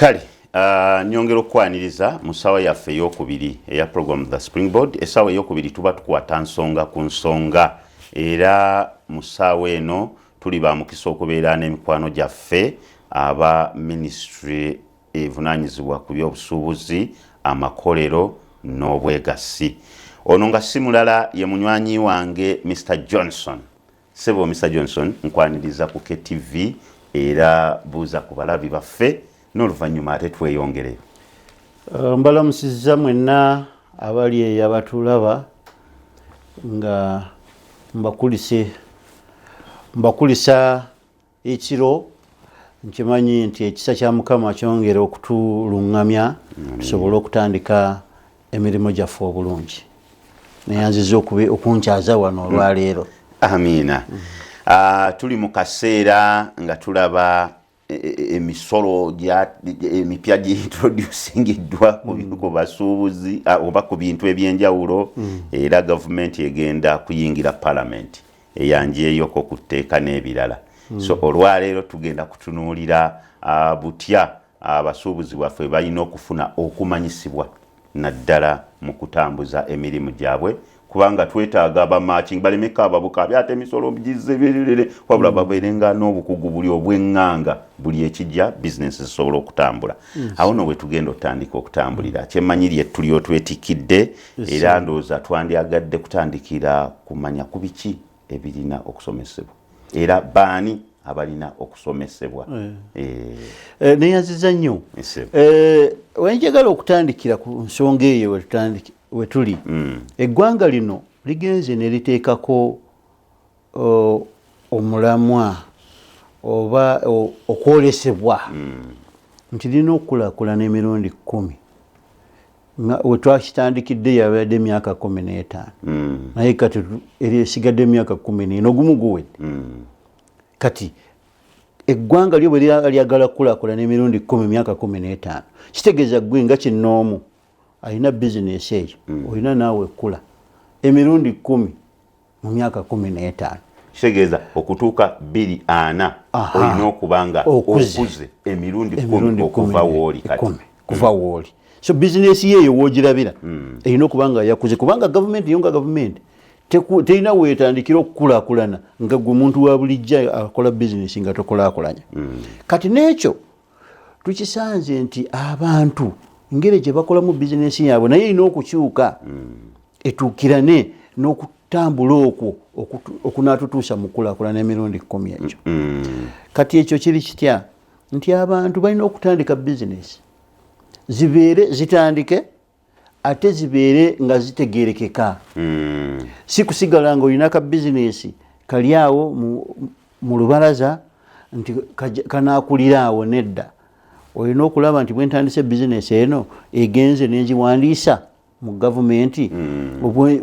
Kale nyongero kwaniriza musawa yaffe eyokubiri eya program the Springboard. Esawa eyokubiri tuba tukwata nsonga ku nsonga era musawa eno tuli ba mukisa okubeera n'emikwano gyaffe aba ministry evunanyizibwa ku by'obusuubuzi amakolero n'obwegassi. Ono nga si mulala ye munywanyi wange Mr. Johnson. Sebo Mr. Johnson nkwaniriza ku KTV era buuza ku balabi baffe n'oluvannyuma ate tweyongere. Mbalamusizza mwenna abali eyabatulaba nga mbakulisa ekiro nkimanyi nti ekisa kya Mukama kyongera okutulungamya tusobole okutandika emirimu gyaffe obulungi. Neyanziza okunkyaza wano olwaleero. Amiina. Tuli mu kaseera nga tulaba emisolo emipya giintroducingiddwa ku basuubuzi oba ku bintu ebyenjawulo era gavumenti egenda kuyingira parliament eyanjeeyoko ku tteeka n'ebirala. So olwaleero tugenda kutunuulira butya abasuubuzi baffe balina okufuna okumanyisibwa naddala mu kutambuza emirimu gyabwe kubanga twetaaga abamatching balemeka ababuka byate emisolo gizebirire wabula babeerenga n'obukugu buli obw'eŋŋanga buli ekijja business zisobola okutambula. Awo no bwe tugenda otandika okutambulira kyemmanyiri tuli otwetikidde era ndowooza twandyagadde kutandikira kumanya ku biki ebirina okusomesebwa era baani abalina okusomesebwa. Neyanziza nnyo wenjagala okutandikira ku nsonga eyo wetuli eggwanga lino ligenze ne liteekako omulamwa oba okwolesebwa nti lina okukulaakulana emirundi 10 wetwakitandikidde yabadde emyaka 15 naye kati esigadde emyaka 14 ogumu guwedde. Kati eggwanga lyo bwe lyagala kukulaakulana emirundi 10 emyaka 15 kitegeeza gwe nga kinnoomu alina bizinesi eyo olina naawe kula emirundi 10 mu myaka 15 kitegeeza okutuuka 240 olina okubanga okuze emirundi 10 okuva wooli kati kuva wooli. So bizinesi yeeyo woogirabira erina okubanga yakuze kubanga gavumenti yonga gavumenti terina weetandikira okukulaakulana nga gwe muntu wa bulijja akola bizinesi nga tokulaakulanya. Kati n'ekyo tukisanze nti abantu engeri gye bakolamu bizinesi yaabwe naye erina okukyuka etuukirane n'okutambula okwo okunaatutuusa mu kulaakulana emirundi 10 ekyo. Kati ekyo kiri kitya nti abantu balina okutandika bizinesi zibeere zitandike ate zibeere nga zitegeerekeka. Si kusigala nga olina ka bizinesi kali awo mu lubalaza nti kanaakulira awo nedda. Olina okulaba nti bwe ntandise bizinesi eno egenze n'engiwandiisa mu gavumenti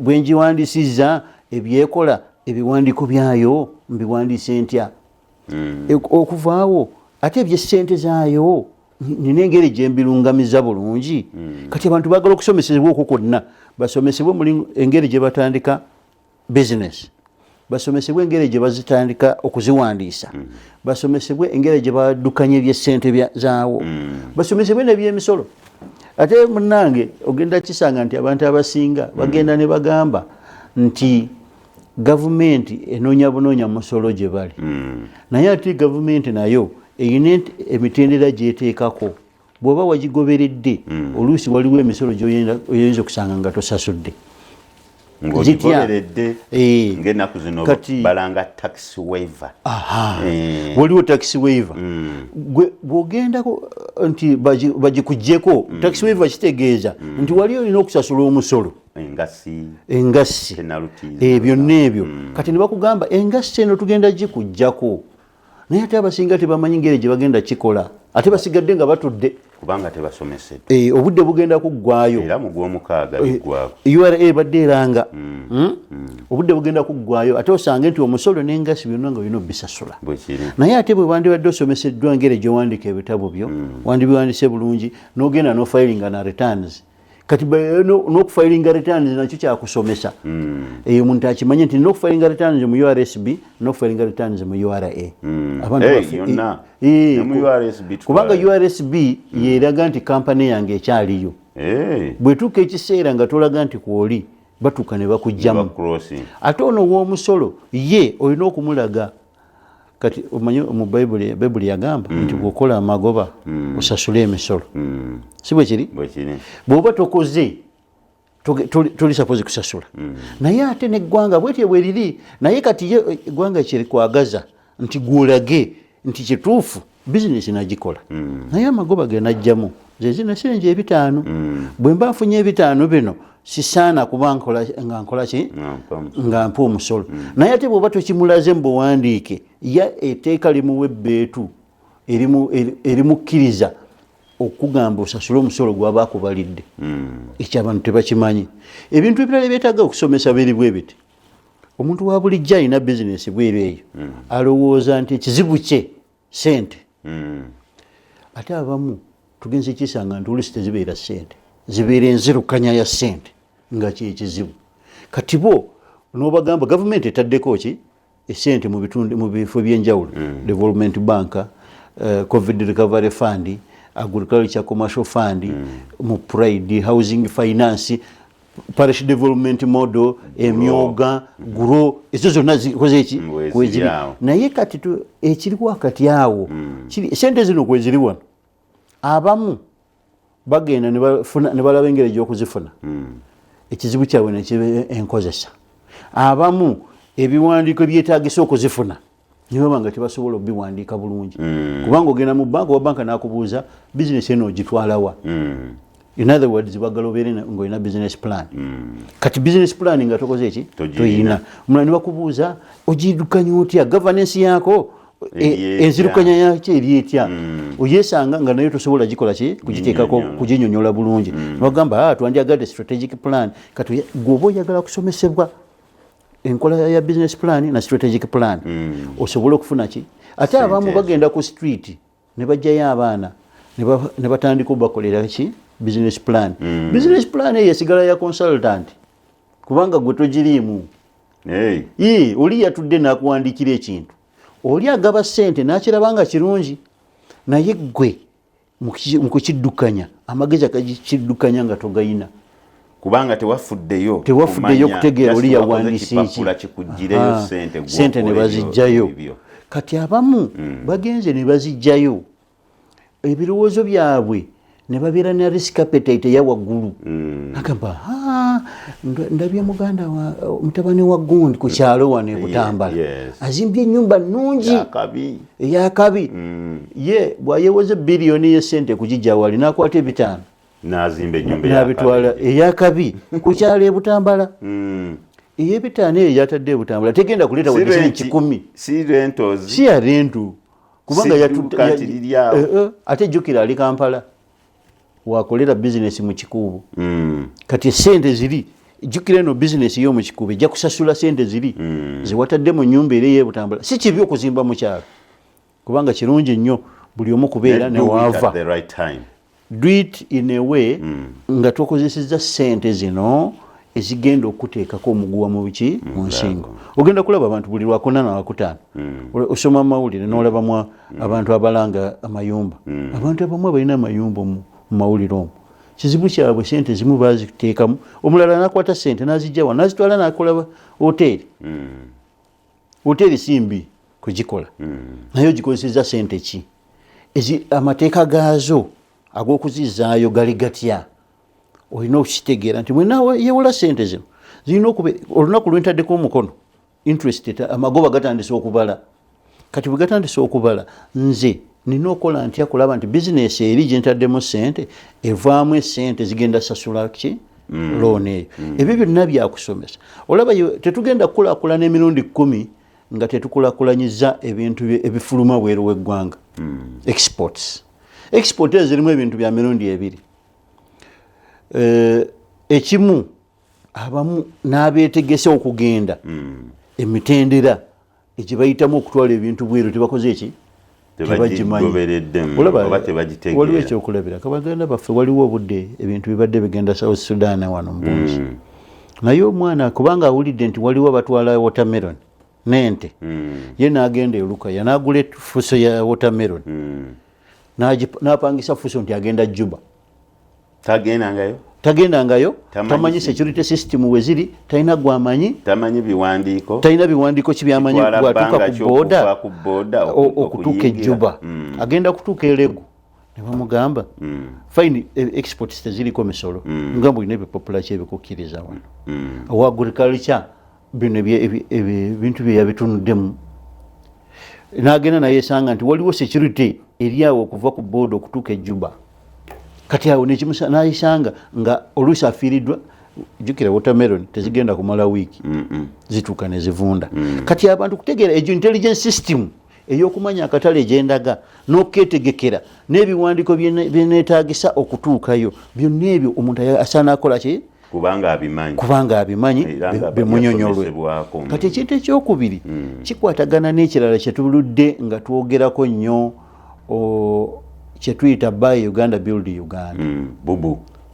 bwe ngiwandiisizza ebyekola ebiwandiiko byayo mbiwandiise ntya okuvaawo ate ebyessente zaayo nina engeri gye mbirungamiza bulungi. Kati abantu baagala okusomesebwa okwo kwonna basomesebwe mu engeri gye batandika bizinesi, basomesebwe engeri gye bazitandika okuziwandiisa, basomesebwe engeri gye baddukanya ebyessente zaawo, basomesebwe n'ebyemisolo. Ate munnange ogenda kisanga nti abantu abasinga bagenda ne bagamba nti gavumenti enoonya bunoonya musolo gye bali naye ate gavumenti nayo eyina emitendera gy'eteekako bw'oba wagigoberedde oluusi waliwo emisolo gy'oyinza okusanga nga tosasudde ng'ogigoberedde ng'ennaku zino balanga tax waiver. Waliwo tax waiver bw'ogendako nti bagikuggyeko tax waiver kitegeeza nti wali olina okusasula omusolo engassi byonna ebyo. Kati ne bakugamba engassi eno tugenda gikuggyako naye ate abasinga tebamanyi ngeri gye bagenda kikola ate basigadde nga batudde kubanga tebasomesedde. Obudde bugenda kuggwaayo era mu gw'omukaaga biggwaako URA ebadde eranga obudde bugenda kuggwaayo ate osange nti omusolo n'engassi byonna nga olina obisasula. Naye ate bwe wandibadde osomeseddwa ngeri gy'owandiika ebitabo byo wandibiwandiise bulungi n'ogenda n'ofayiringa na returns kati n'okufilinga returns nakyo kyakusomesa eyo omuntu akimanye nti n'okufilinga returns mu URSB n'okufilinga returns mu URA kubanga URSB yeraga nti kampani yange ekyaliyo bwetuuka ekiseera nga tolaga nti kwoli batuuka ne bakugjamu ate ono w'omusolo ye olina okumulaga kati omanyi mu bayibuli yagamba nti bw'okola amagoba osasule emisolo si bwe kiri bw'oba tokoze toli suppose kusasula naye ate n'eggwanga bwetyo bwe liri naye kati ye eggwanga kyerikwagaza nti gwolage nti kituufu bizinesi nagikola naye amagoba ge najjamu zezina siringi 5 bwe mba nfunye 5 bino sisaana kuba nga nkola ki nga mpa omusolo naye ate bw'oba tokimulaze mbuwandiike ya eteeka limuwa ebbeetu erimukkiriza okugamba osasule omusolo gwaba akubalidde ekyo abantu tebakimanyi ebintu ebirala byetaaga okusomesa biri bwe biti omuntu wa bulijjo alina bizinesi bweru eyo alowooza nti ekizibu kye sente ate abamu tugenze kisanga nti oluusi tezibeera sente zibeera enzirukanya ya sente nga kyekizibu kati bo n'obagamba gavumenti etaddeko ki esente mu bifo byenjawulo development bank covid recovery fund agriculture commercial fund mu pride housing finance parish development model emyoga grow ezo zonna zikoze eki kweziri naye kati ekiri wakati awo sente zino kweziri wano abamu bagenda ne balaba engeri gy'okuzifuna ekizibu kyabwe nekibe enkozesa abamu ebiwandiiko byetaagisa okuzifuna niba nga tebasobola obiwandiika bulungi kubanga ogenda mu banka wa banka n'akubuuza bizinesi eno ogitwalawa in other words bagala obeere ng'olina business plan kati business plan nga tokoze eki toyina omulala ne bakubuuza ogiddukanya otya governance yaako enzirukanya yakyo eri etya oyesanga nga nayo tosobola gikola ki kugiteekako kuginyonyola bulungi nibagamba twandiyagadde strategic plan kati gwoba oyagala kusomesebwa enkola ya business plan na strategic plan osobola okufuna ki ate abamu bagenda ku street ne bajjayo abaana ne batandika obakolera ki business plan business plan eyo esigala ya consultant kubanga gwe togiriimu oli yatudde n'akuwandiikira ekintu oli agaba ssente n'akirabanga kirungi naye gwe mu kukiddukanya amagezi akakiddukanya nga togayina kubanga tewafuddeyo kutegeera oli yawandiisa sente ne bazijjayo kati abamu bagenze ne bazijjayo ebirowoozo byabwe ne babeera ne risk appetite eya waggulu agamba ndabye muganda mutabani wa gundi ku kyalo wano e Butambala azimbye ennyumba nnungi eyakabi ye bwayewoze biliyoni y'essente kugijja wali n'akwata 5 n'azimba ennyumba n'abitwala eyakabi ku kyalo e Butambala ey'ebitaano eyo yatadde e Butambala tegenda kuleeta wadde 10 si ya rentu kubanga ate jjukira ali Kampala wakolera bizinesi mu kikuubo kati sente ziri jjukira eno bizinesi y'omu kikuubo ejja kusasula sente ziri ziwatadde mu nnyumba era ey'e Butambala si kibi okuzimba mu kyalo kubanga kirungi nnyo buli omu kubeera ne waava do it in a way nga tokozesezza sente zino ezigenda okuteekako omuguwa mu biki mu nsingo ogenda kulaba abantu buli lwakuna na lwakutaano osoma mawulire n'olabamu abantu abalanga amayumba abantu abamu balina amayumba mu mawulire omwo kizibu kyabwe sente zimu baziteekamu omulala nakwata sente nazijjawa nazitwala nakola hoteri simbi kugikola naye ogikozesezza sente ki amateeka gaazo ag'okuzizaayo gali gatya olina okukitegeera nti mwena yewola sente zino zirina olunaku lwentaddeko omukono interest amagoba gatandise okubala kati bwe gatandise okubala nze nina okola ntya kulaba nti bizinesi eri gyentaddemu sente evaamu esente zigenda sasula ki loan eyo ebyo byonna byakusomesa olaba tetugenda kukulaakulana emirundi 10 nga tetukulakulanyiza ebintu ebifuluma bweru w'eggwanga exports ezirimu ebintu bya mirundi 2 ekimu abamu n'abeetegese okugenda emitendera egibayitamu okutwala ebintu bweru tebakoze eki waliwo ekyokulabira kabaganda baffe waliwo obudde ebintu bibadde bigenda South Sudan wano mbunzi naye omwana kubanga awulidde nti waliwo batwala watermelon n'ente ye n'agenda eruka yanagula efuso ya watermelon n'apangisa fuso nti agenda Juba tagendangayo tamanyi security system weziri talina gwamanyi talina biwandiiko kibyamanyi bwatuuka ku booda okutuuka Juba agenda kutuuka Elegu ne bamugamba fine exports teziriko misolo nga bulina ebipapula kyebikukkiriza wano owa agriculture bino ebintu bye yabitunuddemu n'agenda naye esanga nti waliwo security eriawo okuva ku booda okutuuka Juba kati awo nayisanga nga oluusi afiiriddwa jukira watermelon tezigenda kumala wiiki zituuka ne zivunda kati abantu kutegeera egyo intelligence system ey'okumanya akatale gyendaga n'okeetegekera n'ebiwandiiko byeneetaagisa okutuukayo byonna ebyo omuntu asaana akola ki kubanga abimanyi bimunyonyolwe kati ekintu ekyokubiri kikwatagana n'ekirala kyetuludde nga twogerako nnyo kyetuyita buy Uganda build Uganda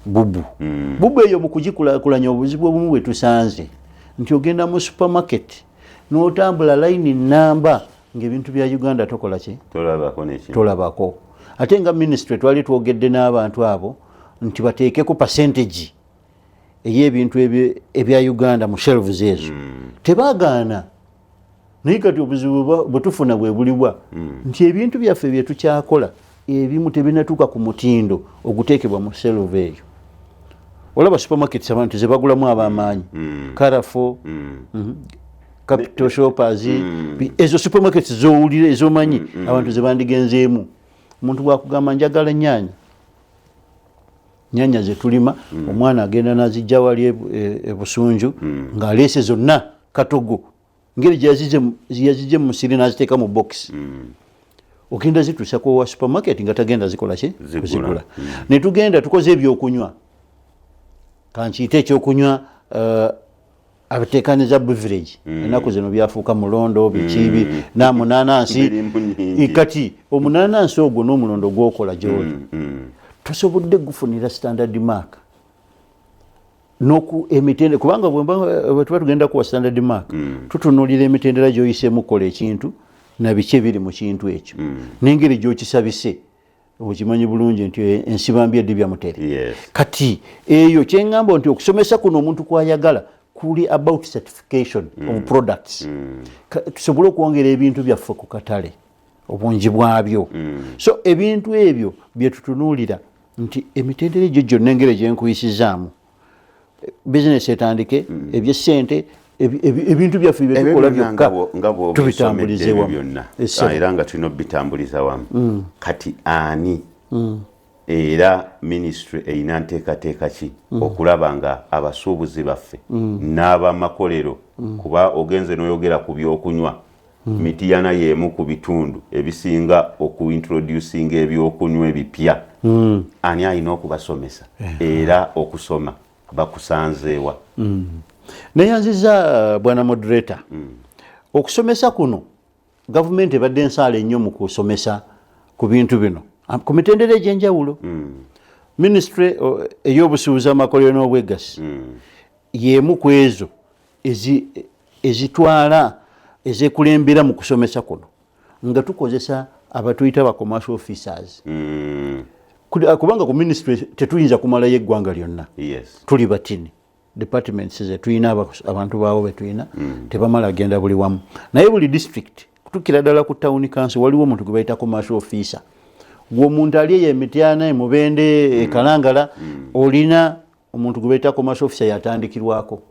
bubu eyo mu kugikulaakulanya obuzibu obumu bwe tusanze nti ogenda mu supermarket n'otambula line namba ng'ebintu bya Uganda tokola ki tolabako ate nga ministry twali twogedde n'abantu abo nti bateekeko percentage ey'ebintu ebya Uganda mu shelves ezo tebaagaana naye kati obuzibu bwe tufuna bwe buliwa nti ebintu byaffe bye tukyakola ebimu tebinatuuka ku mutindo oguteekebwa mu shelve eyo olaba supermarkets abantu zebagulamu ab'amaanyi Carrefour Capital Shoppers ezo supermarkets zowulira ezomanyi abantu zebandigenzeemu omuntu bwakugamba njagala nyanya zetulima omwana agenda nazijja wali ebusunju ng'aleese zonna katogo ngeri yazijje mu musiri n'aziteeka mu box ogenda zituusa ku wa supermarket nga tagenda zikola ki kuzigula ne tugenda tukoze ebyokunywa kankiyite ekyokunywa abateekaniza beverage ennaku zino byafuuka mulondo bikibi n'amunanansi kati omunanansi ogwo n'omulondo gwokola gyoli tosobodde gufunira standard mark noku emitendera kubanga bwe tuba tugenda kuwa standard mark tutunuulira emitendera gy'oyiseemu kukola ekintu na biki ebiri mu kintu ekyo n'engeri gy'okisabise okimanyi bulungi nti ensibambi eddi byamutere kati eyo kyeŋŋamba nti okusomesa kuno omuntu kwayagala kuli about certification of products tusobole okwongera ebintu byaffe ku katale obungi bwabyo so ebintu ebyo bye tutunuulira nti emitendera egyo gyonna engeri gyenkuyisizaamu bizinesi etandike ebyessente ebintu byaffe byetukola byokka tubitambulize wamu era nga tulina obitambuliza wamu kati ani era ministry eyina nteekateeka ki okulaba nga abasuubuzi baffe n'abamakolero kuba ogenze n'oyogera ku byokunywa Mityana y'emu ku bitundu ebisinga okuintroducinga ebyokunywa ebipya ani alina okubasomesa era okusoma bakusanzeewa neyanziza bwana moderator okusomesa kuno gavumenti ebadde ensaala ennyo mu kusomesa ku bintu bino ku mitendera egy'enjawulo ministry ey'obusuubuzi amakolero n'obwegassi y'emu ku ezo ezitwala ezekulembera mu kusomesa kuno nga tukozesa abatuyita ba commercial officers kubanga ku ministry tetuyinza kumalayo eggwanga lyonna tuli batini departments zetuyina abantu baawo betuyina tebamala genda buli wamu naye buli district kutukira ddala ku town council waliwo omuntu gwe bayita commercial officer gwomuntu ali eyo Mityana Mubende Kalangala olina omuntu gwe bayita commercial officer yatandikirwako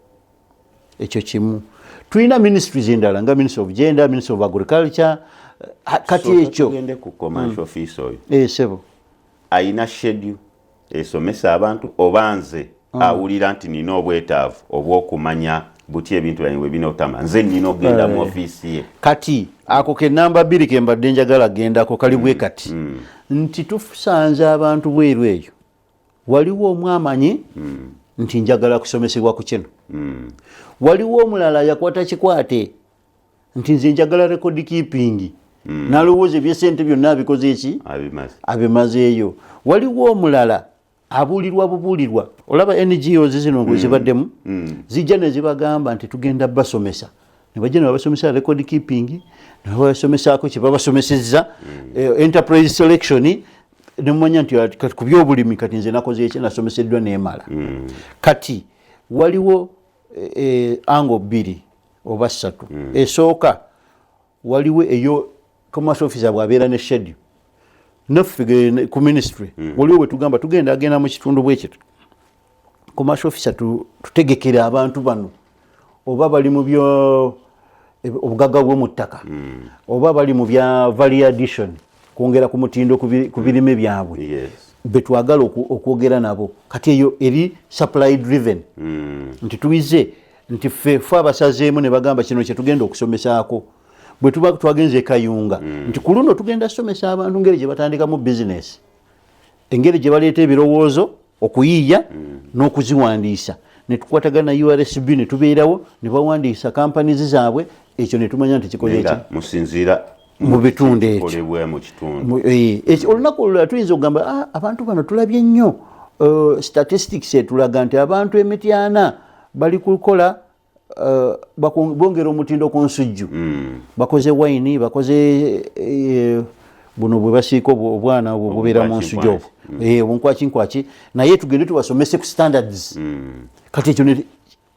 ekyo kimu tulina ministries endala nga ministry of gender ministry of agriculture kati ekyo tugende ku commercial officer oyo sebo ayina schedule esomesa abantu obanze awulira nti nina obwetaavu obw'okumanya buti ebintu byange binootama nze nina ogenda mu ofiisi ye kati ako ke namba 2 ke mbadde njagala gendako kali bwe kati nti tusanze abantu bweru eyo waliwo omwamanyi nti njagala kusomesebwa ku kino waliwo omulala yakwata kikwate nti nze njagala record keeping nalowooza ebyesente byonna abikoze eki abimazeeyo. Waliwo omulala abuulirwa bubuulirwa, olaba NGOs zino bwe zibaddemu zijja ne zibagamba nti tugenda basomesa, ne bajja ne babasomesa record keeping, ne babasomesaako kye babasomesezza enterprise selection, ne mumanya nti kati ku byobulimi kati nze nakoze eki nasomeseddwa neemala. Kati waliwo ango bbiri oba ssatu. Esooka waliwo eyo commerce officer bw'abeera ne schedule naffe ku ministry waliwo bwe tugamba tugenda agenda mu kitundu bwe kito, commerce officer tutegekera abantu bano oba bali mu byo obugagga bw'omu ttaka oba bali mu bya value addition, kwongera ku mutindo ku birime byabwe, betwagala okwogera nabo. Kati eyo eri supply driven, nti tuyize nti ffe abasazeemu ne bagamba kino kye tugenda okusomesaako. Bwe tuba twagenze e Kayunga nti ku luno tugenda somesa abantu ngeri gye batandikamu business, engeri gye baleeta ebirowoozo okuyiiya n'okuziwandiisa, ne tukwatagana URSB ne tubeerawo ne bawandiisa companies zaabwe, ekyo ne tumanya nti kikoze eki musinziira mu bitundu ekyo. Olunaku olulala tuyinza okugamba abantu bano tulabye nnyo statistics etulaga nti abantu emityana bali kukola bongera omutindo ku nsujju, bakoze wine, bakoze buno bwe basiika obwana obubeera mu nsujju obwo obunkwaki, naye tugende tubasomese ku standards. Kati ekyo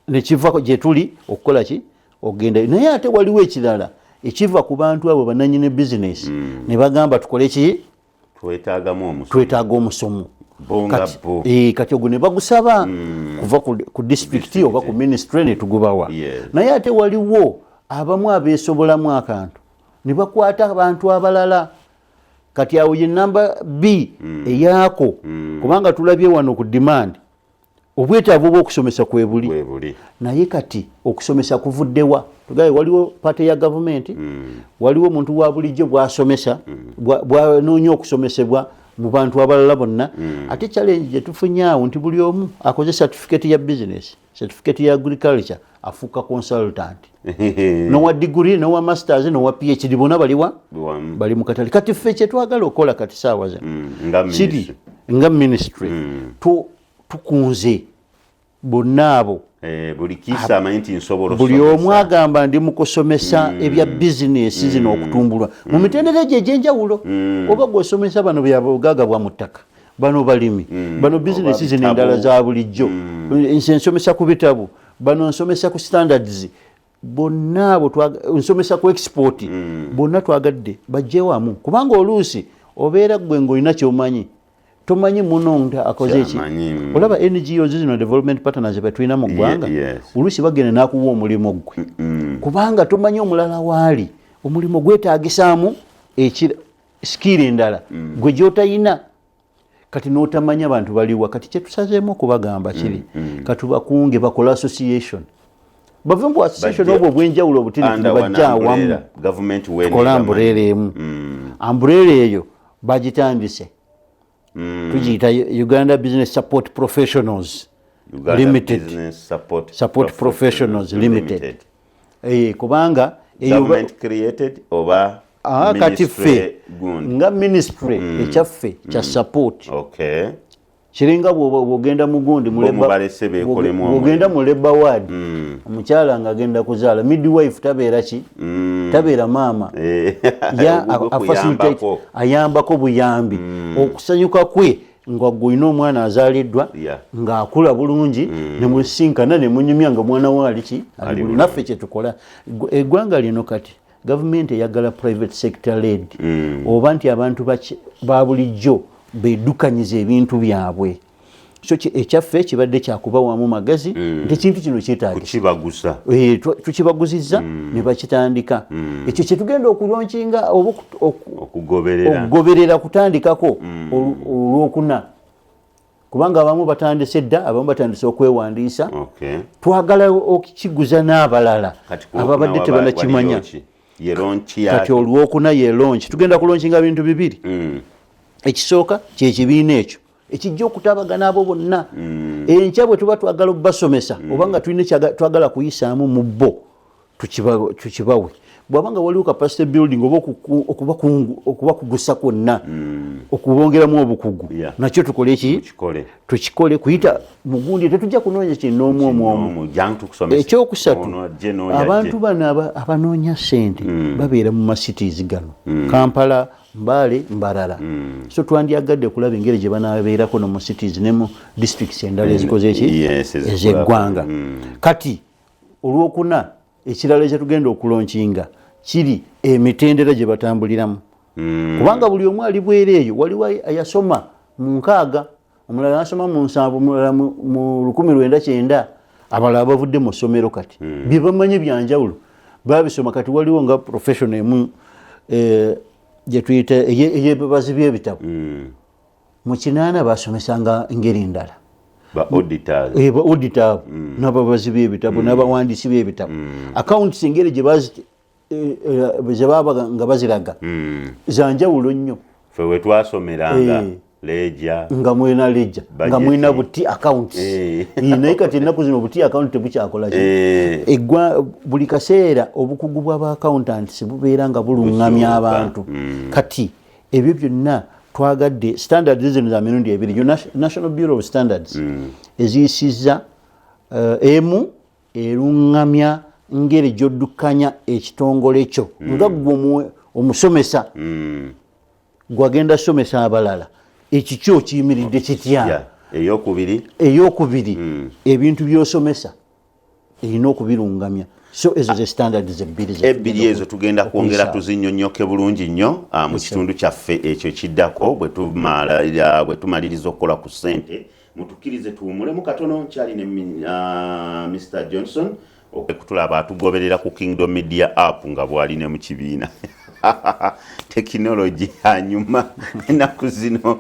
ne kiva gye tuli okukola ki okugenda. Naye ate waliwo ekirala ekiva ku bantu abo bananyine business ne bagamba tukole ki, twetaaga omusomo. Kati ogwo ne bagusaba kuva ku district oba ku ministry ne tugubawa. Naye ate waliwo abamu abeesobolamu akantu ne bakwata abantu abalala. Kati awo ye namba B eyaako, kubanga tulabye wano ku demand obwetaavu bw'okusomesa kwebuli. Naye kati okusomesa kuvuddewa. Tugaye waliwo pate ya government, waliwo omuntu wa bulijjo bw'asomesa bwanoonya okusomesebwa mu bantu abalala bonna. Ate challenge gye tufunye awo nti buli omu akoze certificate ya business, certificate ya agriculture, afuuka consultant. Nowa degree, nowa masters, nowa PhD, bonna bali mu katale. Kati ffe kye twagala okukola kati saawa zino nga ministry tukunze bonna abo buli omu agamba ndi mu kusomesa ebya bizinesi zino okutumbulwa mu mitendera gye egy'enjawulo. Oba gw'osomesa bano bya bugagga bwa mu ttaka, bano balimi, bano bizinesi zino endala za bulijjo, nse nsomesa ku bitabu, bano nsomesa ku standards, bonna abo nsomesa ku export, bonna twagadde bajje wamu, kubanga oluusi obeera gwe ng'olina ky'omanyi tomanyi muno nta akoze eki. Olaba NGOs zino development partners betulina mu ggwanga oluusi bagenda n'akuwa omulimu gwe, kubanga tomanyi omulala waali omulimu gwetaagisaamu skill endala gwe gy'otayina. Kati n'otamanya abantu baliwa. Kati kye tusazeemu okubagamba kiri katubakunge bakola association, bave mu association obwo obw'enjawulo obutirivu ne bajja awamu tukola ambuleera emu. Ambuleera eyo bagitandise tugiyita Uganda Business Support Professionals Limited. Support Professionals Limited. Kubanga government created oba kati ffe nga ministry ekyaffe kya support. Kiringa bw'ogenda mu gundi bw'ogenda mu labor ward, omukyala ng'agenda kuzaala, midwife tabeera ki? Tabeera maama. Ayambako buyambi. Okusanyuka kwe nga gw'olina omwana azaaliddwa ng'akula bulungi, ne musinkana ne munyumya nga mwana we ali ki? Naffe kye tukola. Eggwanga lino kati gavumenti eyagala private sector led, oba nti abantu ba bulijjo beddukanyiza ebintu byabwe. So ekyaffe kibadde kyakuba wamu magazi nti ekintu kino kyetaagisa. Tukibaguzizza ne bakitandika. Ekyo kye tugenda okulonkinga oba okugoberera kutandikako olwokuna, kubanga abamu batandise dda, abamu batandise okwewandiisa. Twagala okukiguza n'abalala ababadde tebanakimanya. Kati olwokuna ye launch. Tugenda kulonkinga bintu bibiri. Ekisooka kye kibiina ekyo ekijja okutabagana abo bonna. Enkya bwe tuba twagala obbasomesa oba nga tulina twagala kuyisaamu mu bo tukibawe. bwabanga waliwo capacity building oba okuba kugusa kwonna okubongeramu obukugu nakyo tukole eki tukikole kuyita mugundi tetujja kunoonya kinoomu omwomu ekyokusatu abantu bano abanoonya ssente babeera mu masities gano Kampala Mbale Mbarara so twandyagadde okulaba engeri gye banaabeerako no mu cities ne mu districts endala ezikoze eki ez'eggwanga kati olwokuna ekirala ekitugenda okulonkinga kiri emitendera gye batambuliramu kubanga buli omu ali bwere eyo waliwo ayasoma mu 6 omulala nasoma mu 7 omulala mu 1990 abalala bavudde mu ssomero kati bye bamanyi byanjawulo babisoma kati waliwo nga professional emu gye tuyita eyebabazi by'ebitabo mu 8 basomesanga engeri ndala ba auditors n'ababazi b'ebitabo n'abawandiisi b'ebitabo accounts engeri gye baba nga baziraga zanjawulo nnyo ffe we twasomeranga leja nga mwina leja nga mwina buti accounts naye kati ennaku zino buti account tebukyakola buli kaseera obukugu bw'aba accountants bubeera nga buluŋŋamya abantu kati ebyo byonna twagadde standards zino za mirundi ebiri National Bureau of Standards eziyisizza emu eruŋŋamya ngeri gy'oddukanya ekitongole kyo nga gwe omusomesa gwagenda somesa abalala ekikyo kiyimiridde kitya eyokubiri ebintu by'osomesa erina okubiruŋŋamya so ezo ze standards ebbiri ezo tugenda kwongera tuzinnyonnyoke bulungi nnyo mu kitundu kyaffe ekyo kiddako bwe tumaliriza okukola ku ssente mutukkirize tuwumulemu katono nkyali ne Mr. Johnson okutulaba atugoberera ku Kingdom Media app nga bwali ne mu kibiina tekinologi hanyuma ennaku zino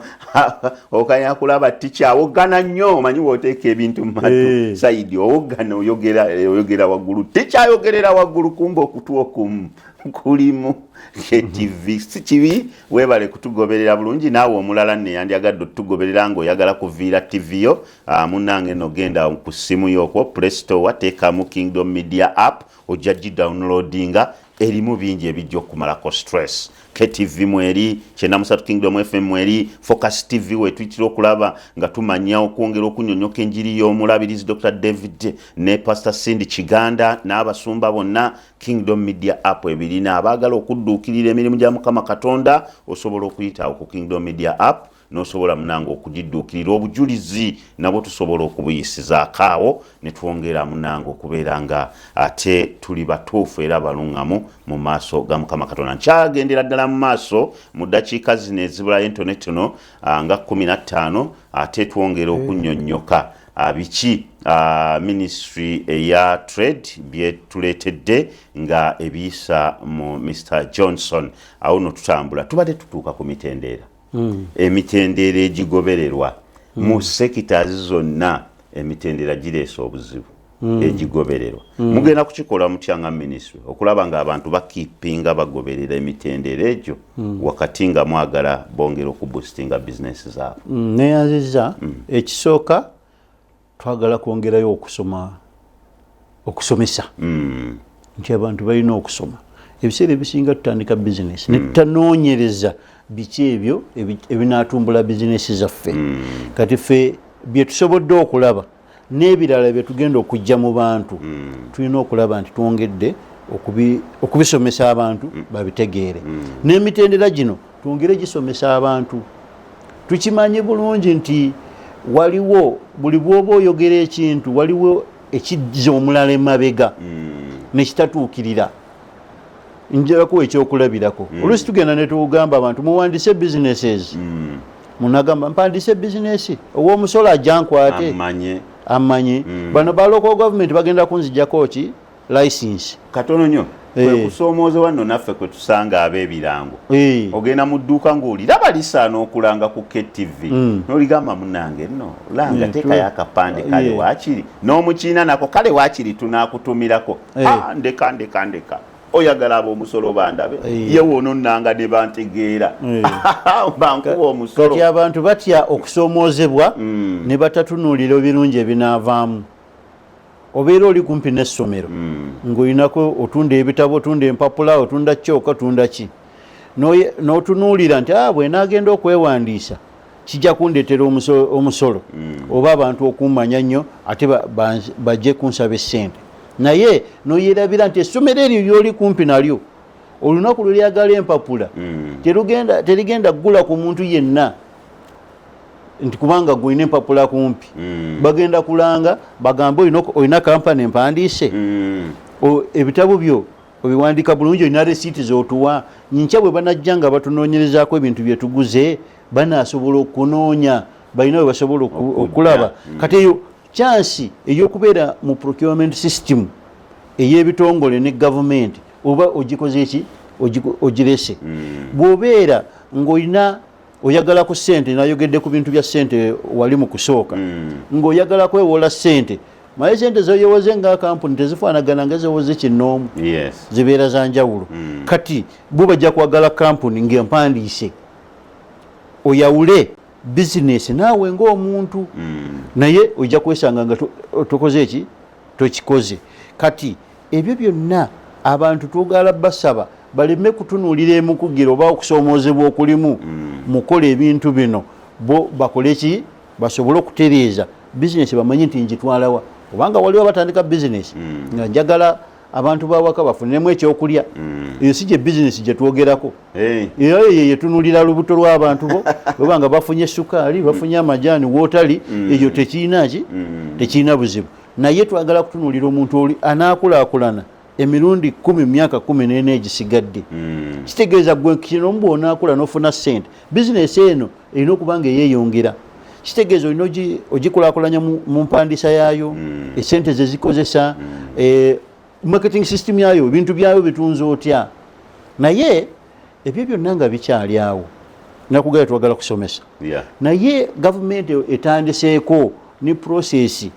okanya kulaba ticha awogana nnyo omanyi bw'oteeka ebintu mumatu saidi owogana oyogera waggulu ticha ayogerera waggulu kumba okutu okumu kulimu KTV si kibi webale kutugoberera bulungi naawe omulala neyandyagadde otugoberera ng'oyagala kuviira TV yo munnange no genda ku ssimu yo okwo Play Store teekamu Kingdom Media app ojja gidownloadinga erimu bingi ebijja okumalako stress KTV mweri Kyenda Musatu Kingdom FM mweri Focus TV wetuyitira okulaba nga tumanya okwongera okunyonnyoka enjiri y'omulabirizi Dr. David ne Pastor Cindy Kiganda n'abasumba bonna Kingdom Media app ebirina abaagala okudduukirira emirimu gya Mukama Katonda osobola okuyitawo ku Kingdom Media app nosobola munango okugidduukirira obujulizi nabwo tusobola okubuyisizaakaawo ne twongera munango okubeera nga ate tuli batuufu era baluŋŋamu mu maaso ga Mukama Katonda nkyagendera ddala mu maaso mu ddakiika zino ezibulayo entonotono nga 15 ate twongera okunnyonnyoka biki ministry eya trade byetuleetedde nga ebiyisa mu Mr. Johnson awo no tutambula tubadde tutuuka ku mitendera emitendera egigobererwa mu sectors zonna emitendera gireesa obuzibu egigobererwa mugenda kukikola mutya nga ministry okulaba nga abantu bakipinga bagoberera emitendera egyo wakati nga mwagala bongera okuboostinga business zaabwe neyanziza ekisooka twagala kwongerayo okusomesa nti abantu balina okusoma ebiseera ebisinga tutandika business ne tutanoonyereza biki ebyo ebinaatumbula bizinesi zaffe kati ffe bye tusobodde okulaba n'ebirala bye tugenda okujja mu bantu tulina okulaba nti twongedde okubisomesa abantu babitegeere n'emitendera gino twongere gisomesa abantu tukimanye bulungi nti waliwo buli bw'oba oyogera ekintu waliwo ekijja omulala emabega nekitatuukirira njagako ekyokulabirako oluusi tugenda ne tuwugamba abantu muwandise businesses munagamba mpandise bizinesi ow'omusolo ajja nkwate amanye bano ba local government bagenda kunzijjako ki license katono nnyo kwekusoomooza wanno naffe kwe tusanga ab'ebirango ogenda mu dduuka ng'oliraba lisaana okulanga ku KTV n'oligamba munnange nno langa teekayo akapande kale waakiri n'omukiina nako kale waakiri tunaakutumirako ndeka oyagala ab'omusolo bandabe yewe ono nnanga ne bantegeera bankuba omusolo kati abantu batya okusoomoozebwa ne batatunuulira ebirungi ebinaavaamu obeera oli kumpi n'essomero ng'olinako otunda ebitabo otunda empapula otunda kyoka otunda ki n'otunuulira nti bwe naagenda okwewandiisa kijja kundeetera omusolo oba abantu okummanya nnyo ate bajje kunsaba essente naye n'oyerabira nti essomero eryo ly'oli kumpi nalyo olunaku lwe lyagala empapula terigenda kugula ku muntu yenna nti kubanga gwina empapula kumpi bagenda kulanga bagambe olina kampani empandiise ebitabo byo obiwandiika bulungi olina resiiti z'otuwa nyinkya bwe banajja nga batunoonyerezaako ebintu bye tuguze banaasobola okunoonya balina bwe basobola okulaba kati eyo chansi ey'okubeera mu procurement system ey'ebitongole ne gavumenti oba ogikoze eki ogirese bw'obeera ng'olina oyagala ku ssente nayogedde ku bintu bya ssente wali mu kusooka ng'oyagala kwewola ssente maye ssente zoyewoze nga kampuni tezifaanagana nga zewoze kinoomu zibeera za njawulo kati bo bajja kwagala kampuni ng'empandiise oyawule bizinesi naawe ng'omuntu naye ojja kwesanga nga tokoze eki tokikoze kati ebyo byonna abantu twogala basaba baleme kutunuulira emukugira oba okusoomoozebwa okulimu mukola ebintu bino bo bakole ki basobole okutereeza bizinesi bamanyi nti njitwalawa kubanga waliwo batandika bizinesi nga njagala abantu bawaka bafuniremu ekyokulya eyo si gye bizinesi gye twogerako eyo yetunulira lubuto lw'abantu bo webanga bafunye sukaali bafunye amajaani wootali eyo tekirina buzibu naye twagala kutunulira omuntu oli anaakulaakulana emirundi 10 myaka 14 egisigadde kitegeeza gwe kino mbu onaakula n'ofuna ssente bizinesi eno erina okuba nga eyeeyongera kitegeeza olina ogikulaakulanya mu mpandiisa yaayo essente ze zikozesa marketing system yayo ebintu byayo bitunze otya naye ebyo byonna nga bikyali awo nakugala twagala kusomesa naye gavumenti etandiseeko ne process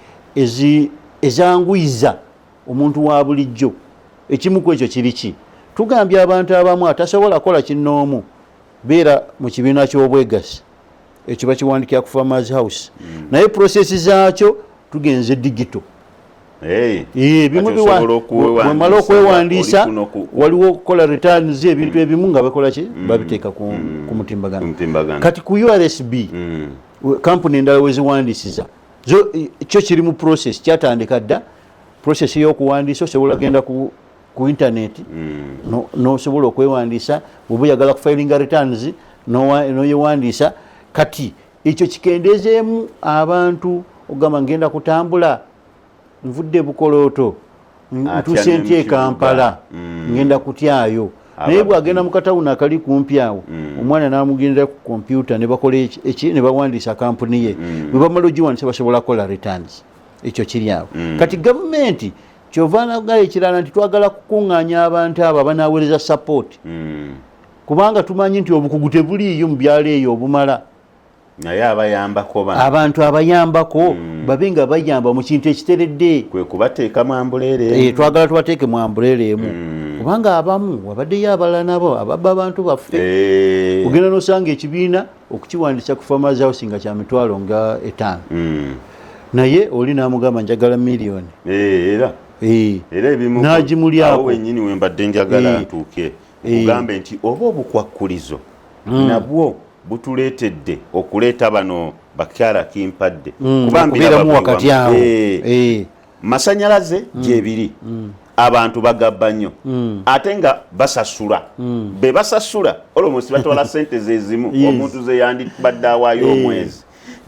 ezanguyiza omuntu wa bulijjo ekimu ku ekyo kiri ki tugambye abantu abamu atasobola kukola kinoomu beera mu kibiina ky'obwegassi ekyo bakiwandikira ku Farmers House naye process zaakyo tugenze digito ebimu bwemala okwewandiisa waliwo okukola returns ebintu ebimu nga bakola ki babiteeka ku mutimbagano kati ku URSB kampuni endala weziwandiisiza kyo kiri mu process kyatandika dda process y'okuwandiisa osobola genda ku intaneti n'osobola okwewandiisa bw'oba oyagala kufilinga returns n'oyewandiisa kati ekyo kikendeezeemu abantu ogamba ngenda kutambula nvudde Bukolooto ntuuse ntya e Kampala ngenda kutyayo naye bw'agenda mu katawuni akali kumpi awo omwana n'amugendera ku kompyuta ne bakola eki ne bawandiisa kampuni ye bwe bamala ogiwandiisa basobola kukola returns ekyo kiri awo kati gavumenti kyova nagala ekirala nti twagala kukuŋŋaanya abantu abo abanaaweereza support kubanga tumanyi nti obukugu tebuliiyo mu byalo eyo obumala naye abayambako abantu abayambako babe nga bayamba mu kintu ekiteredde kwe kubateeka mu ambuleere twagala tubateeke mu ambuleere emu kubanga abamu wabaddeyo abalala nabo ababba abantu baffe ogenda n'osanga ekibiina okukiwandiisa ku Farmers House nga kya mitwalo nga 5 naye oli n'amugamba njagala miliyoni era ebimu n'agimulyako wenyini we mbadde njagala ntuuke okugambe nti oba obukwakkulizo nabwo butuleetedde okuleeta bano bakyala kimpadde kubeeramu wakati awo masanyalaze gyebiri abantu bagabba nnyo ate nga basasula be basasula olwomusi batwala sente zezimu omuntu ze yandibadde awaayo omwezi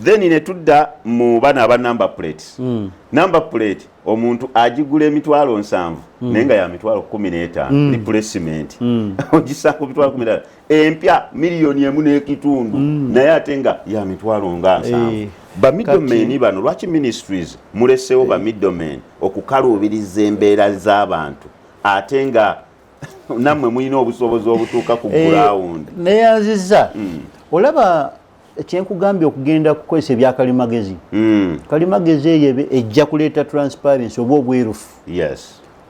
then ne tudda mu bana aba number plates number plate omuntu agigula emitwalo 7 naye nga ya mitwalo 15 replacement ogisanga ku mitwalo 15 empya miliyoni 1.5 naye ate nga ya mitwalo nga 7 ba middlemen bano lwaki ministries mulesewo ba middlemen okukaluubiriza embeera z'abantu ate nga nammwe mulina obusobozi obutuuka ku ground neyanziza olaba kyenkugambye okugenda kukozesa ebyakalimagezi kalimagezi eyo ejja kuleeta transparency oba obwerufu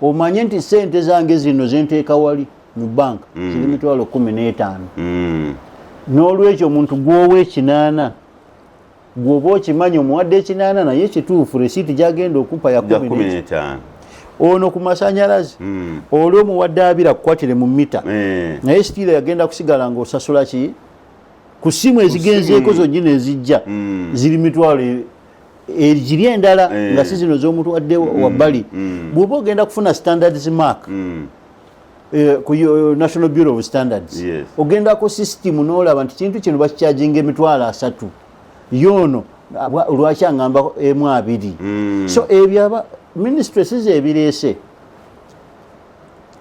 omanye nti sente zange zino zenteeka wali mu banka ziri mitwalo 15 n'olwekyo omuntu gwowa 8 gwoba okimanyi omuwadde ekinaana naye kituufu resiiti gyagenda okupa ya 15 ono ku masanyalaze oli omuwadde 20 akukwatire mu mita naye sitiira yagenda kusigala ng'osasula ki ku ssimu ezigenzeeko zonyine ezijja ziri mitwalo giri endala nga si zino z'omuntu wadde wabbali bw'oba ogenda kufuna standards mark ku National Bureau of Standards ogenda ku system n'olaba nti kintu kino bakikyajinga emitwalo 3 yono lwaki aŋŋamba emu 2 so ebyo aba ministries ebireese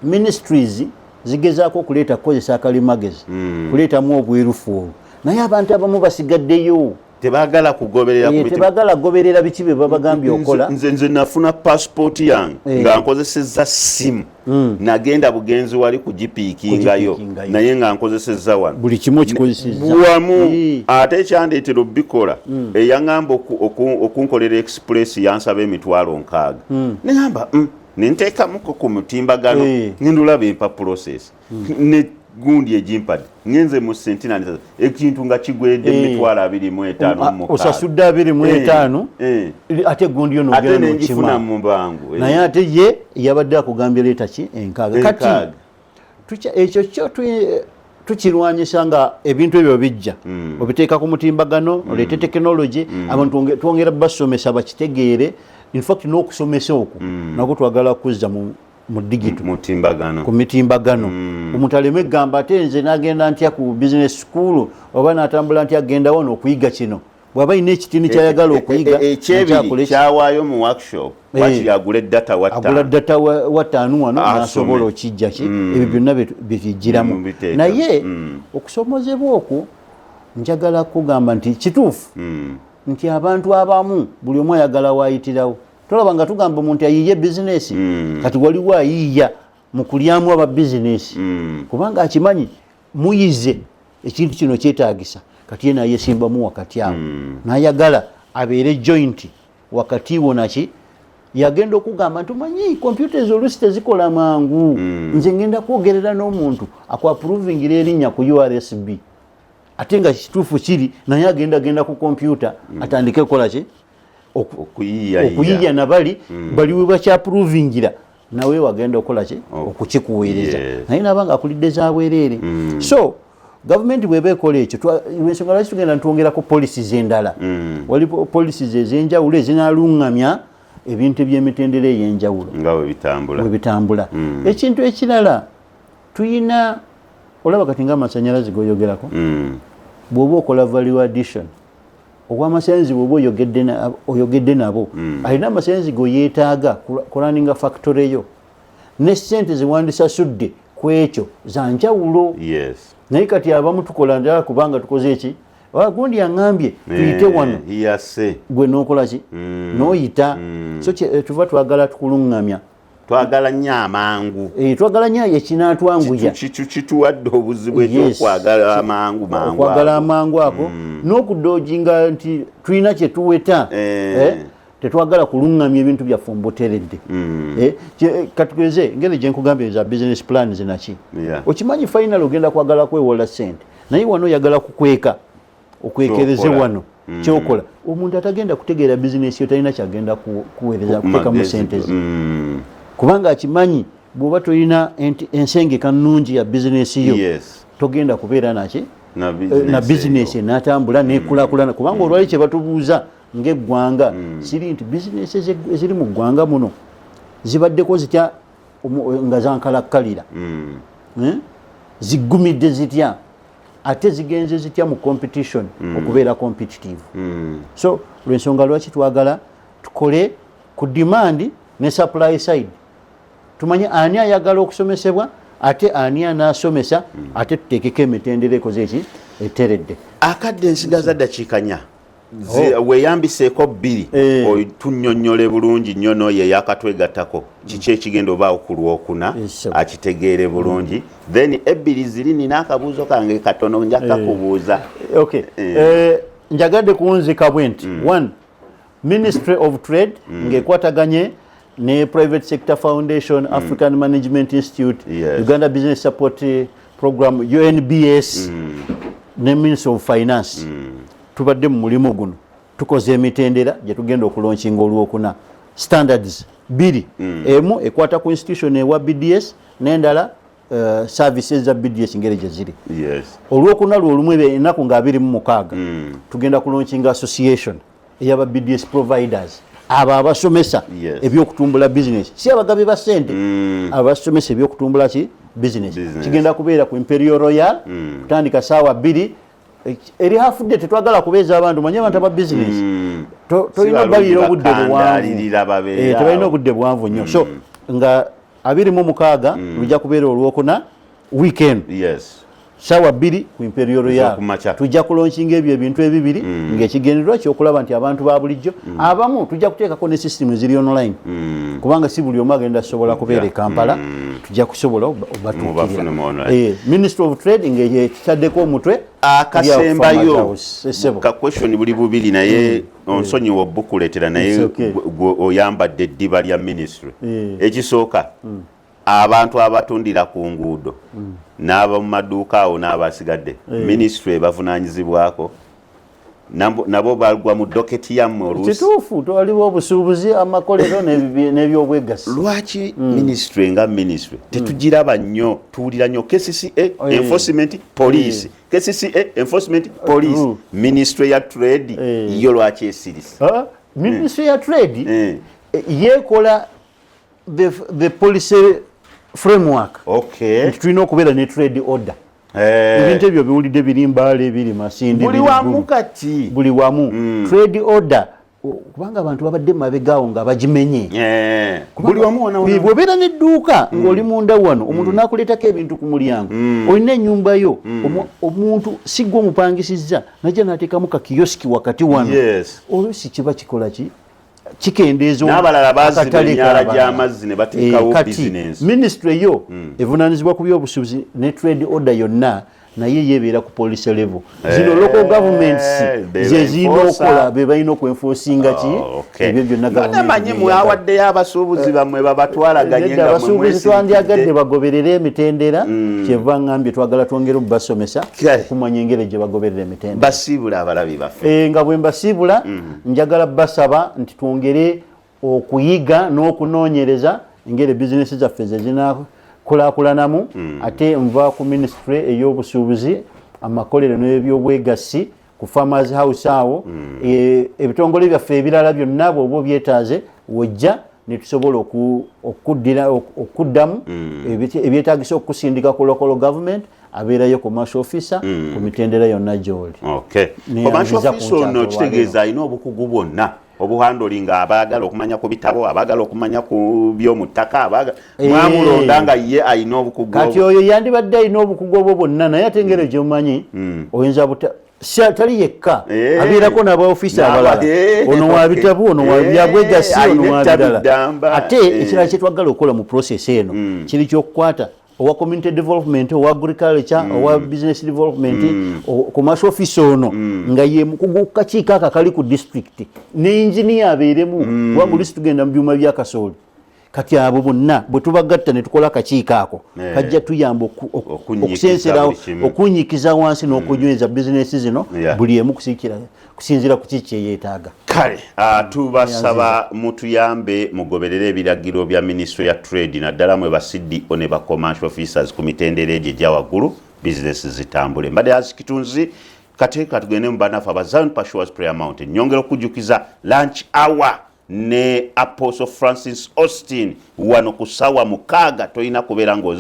ministries zigezaako okuleeta kukozesa akalimagezi kuleetamu obwerufu obwo naye abantu abamu basigaddeyo tebagala kugoberera biki bye babagambye okola. Nze nafuna passport yange nga nkozesezza simu nagenda bugenzi wali kugipiikingayo naye nga nkozesezza wano buli kimu kikozesezza bwamu ate ekyandeetera obikola eyaŋŋamba okunkolera express yansaba emitwalo 6 neŋŋamba nenteekamuko ku mutimbagano ngendulaba empa process ne gundi ejimpad ngenze mu sentina ekintu nga kigwedde emitwalo 25 osasudde 25 ate gundi yo nogera n'okifuna mu mbangu naye ate ye yabadde akugambye leeta ki enkaaga kati ekyo kyo tukirwanyisa nga ebintu ebyo bijja obiteeka ku mutimbagano oleete tekinologi abantu twongera basomesa bakitegeere in fact n'okusomesa okwo nako twagala kuzza mu digital ku mitimbagano omuntu aleme gamba ate nze nagenda ntya ku business school oba natambula ntya agenda wano okuyiga kino bw'aba ina ekitini kyayagala okuyiga ekyebiri kyawaayo mu workshop wakiri agula data wa ttaano wano nasobola okijja ki ebyo byonna byekijjiramu naye okusomozebwa okwo njagala kugamba nti kituufu nti abantu abamu buli omu ayagala waayitirawo tolaba nga tugamba omuntu ayiye bizinesi kati waliwo ayiya mu kulyamu aba bizinesi kubanga akimanyi muyize ekintu kino kyetaagisa kati ye naye yesimbamu wakati awo nayagala abeere joint wakati wo naki yagenda okugamba nti omanyi kompyuta ezo oluusi tezikola mangu nze ngenda kwogerera n'omuntu akwapuruvingira erinnya ku URSB ate nga kituufu kiri naye agenda ku kompyuta atandike kukola ki okuyiya nabali baliwe bakyapuruvingira nawe wagenda okukola ki okukikuweereza naye nabanga akulidde zabwereere so gavumenti bweba ekola ekyo ensonga lwaki tugenda nitwongerako policies endala waliwo policies ez'enjawulo ezinaalungamya ebintu ebyemitendera ey'enjawulo nga bwe bitambula ekintu ekirala tuyina olaba kati nga amasannyalaze goyogerako bw'oba okola value addition ogw'amasannyalaze bw'oba oyogedde nabo alina amasannyalaze go yeetaaga kulaninga factory yo ne ssente zewandisasudde ku ekyo za njawulo naye kati abamu tukola njala kubanga tukoze eki gundi yaŋŋambye tuyite wano gwe n'okola ki n'oyita so tuva twagala tukuluŋŋamya twagala nnyo amangu twagala nnyo ekinaatwanguya kituwadde obuzibu ekyokwagala amangu ako n'okudooginga nti tulina kye tuweta tetwagala kuluŋŋamya ebintu byaffe mbuteredde katugeze ngeri gye nkugambye za business plan zinaki okimanyi final ogenda kwagala kwewola ssente naye wano oyagala kukweka okwekereze wano kyokola omuntu atagenda kutegeera bizinesi yo talina kyagenda kuweereza kuteekamu ssente ze kubanga akimanyi bw'oba tolina ensengeka nnungi ya bizinesi yo togenda kubeera naki na bizinesi enatambula nekulaakulana kubanga olwali kye batubuuza ng'eggwanga siri nti bizinesi eziri mu ggwanga muno zibaddeko zitya nga zankalakkalira ziggumidde zitya ate zigenze zitya mu competition okubeera competitive so lwensonga lwaki twagala tukole ku demand ne supply side tumanye ani ayagala okusomesebwa ate ani anaasomesa ate tuteekeko emitendera ekoze eki eteredde akadde ensigaza dakiika 4 weeyambiseeko 2 tunnyonnyole bulungi nnyo n'oyo eyakatwegattako kiki ekigenda obaawo ku Lwokuna akitegeere bulungi then 2 ziri nina akabuuzo kange katono njaka kubuuza njagadde kuwunzika bwe nti 1 Ministry of Trade ng'ekwataganye ne Private Sector Foundation, African Management Institute, Uganda Business Support Program, UNBS, ne Ministry of Finance. Tubadde mu mulimu guno tukoze emitendera gye tugenda okulaunchinga olwokuna standards 2 emu ekwata ku institution ewa BDS n'endala services za BDS ngere gye ziri. Olwokuna lwolumu ennaku nga 26 tugenda kulauncinga association eyaba BDS providers abo abasomesa ebyokutumbula business si abagabi ba ssente abasomesa ebyokutumbula ki business kigenda kubeera ku Imperial Royal kutandika saawa 2 eri hafudde tetwagala kubeeza abantu manye abantu aba business toyina balira obudde buwanvu tebalina obudde buwanvu nnyo so nga 26 lujja kubeera olwokuna weekend sawa 2 ku Imperial Royal tujja kulaunchinga ebyo ebintu ebibiri ng'ekigendererwa kyokulaba nti abantu ba bulijjo abamu tujja kuteekako ne system ziri online kubanga si buli omu agenda sobola kubeera e Kampala tujja kusobola obatuukirira Ministry of Trade ng'ekitaddeko omutwe akasembayo ka question buli bubiri naye onsonyiwa obbukuleetera naye oyambadde eddiba lya ministry ekisooka abantu abatundira ku nguudo n'aba mu maduuka awo n'abasigadde ministry ebavunaanyizibwako nabo bagwa mu doketi yammwe oluusi kituufu twaliwo obusuubuzi amakolero n'ebyobwegassi lwaki ministry nga ministry tetugiraba nnyo tuwulira nnyo KCCA enforcement police KCCA enforcement police ministry ya trade yo lwaki esirisa ministry ya trade yekola the policy framework tulina okubeera ne trade order ebintu ebyo biwulidde biri Mbale biri Masindi buli wamu kati buli wamu trade order kubanga abantu babadde mabegaawo nga bagimenye buli wamu bw'obeera n'edduuka ng'oli munda wano omuntu n'akuleetako ebintu ku mulyango olina ennyumba yo omuntu si gwe omupangisizza najja n'ateekamu ka kiyosiki wakati wano oluusi kiba kikola ki kikendeezo n'abalala baazimba emyala gy'amazzi ne bateekawo business ministry yo evunaanyizibwa ku byobusuubuzi ne trade order yonna naye yebeera ku police level zino local governments ze zirina okukola be balina okwenforcinga ki ebyo byonna gavumenti mwawaddeyo abasuubuzi bammwe babatwalaganye nga abasuubuzi twandyagadde bagoberera emitendera kyeva ngambye twagala twongere obubasomesa okumanya engeri gye bagoberera emitendera basiibula abalabi baffe nga bwe mbasiibula njagala basaba nti twongere okuyiga n'okunoonyereza engeri bizinesi zaffe ze kulaakulanamu ate nva ku ministry ey'obusuubuzi amakolero n'ebyobwegassi ku farmers house awo ebitongole byaffe ebirala byonna bw'oba obyetaaze wojja ne tusobola okuddamu ebyetaagisa okusindika ku local government abeerayo commercial officer ku mitendera yonna gy'oli. Commercial officer ono kitegeeza alina obukugu bwonna obuhandolinga abaagala okumanya ku bitabo abaagala okumanya ku by'omu ttaka mwamulonda nga ye alina obukugu kati oyo yandibadde alina obukugu obwo bwonna naye ate engeri gyemumanyi oyinza tali yekka abeerako n'abaofisi abalala ono wa bitabo ono wa byabwegassi ono wa birala ate ekirala kyetwagala okukola mu process eno kiri ky'okukwata owa community development owa agriculture owa business development commercial office ono nga ye mukugu kakiiko aka kali ku district ne engineer abeeremu wabula oluusi tugenda mu byuma bya kasooli kati abo bonna bwe tubagatta ne tukola akakiiko ako kajja tuyamba okusenserawo okunyikiza wansi n'okunyweza bizinesi zino buli emu kusinziira ku kiki kyeyeetaaga. Kale tubasaba mutuyambe mugoberere ebiragiro bya ministry ya trade naddala mwe ba CDO ne ba commercial officers ku mitendera egyo egya waggulu bizinesi zitambule. Mbadde Kitunzi kateeka tugende mu banafu aba Zion Pashwas Prayer Mountain nyongera okujjukiza lunch hour ne Apostle Francis Austin wano ku ssaawa 6 toyina kubeera ngo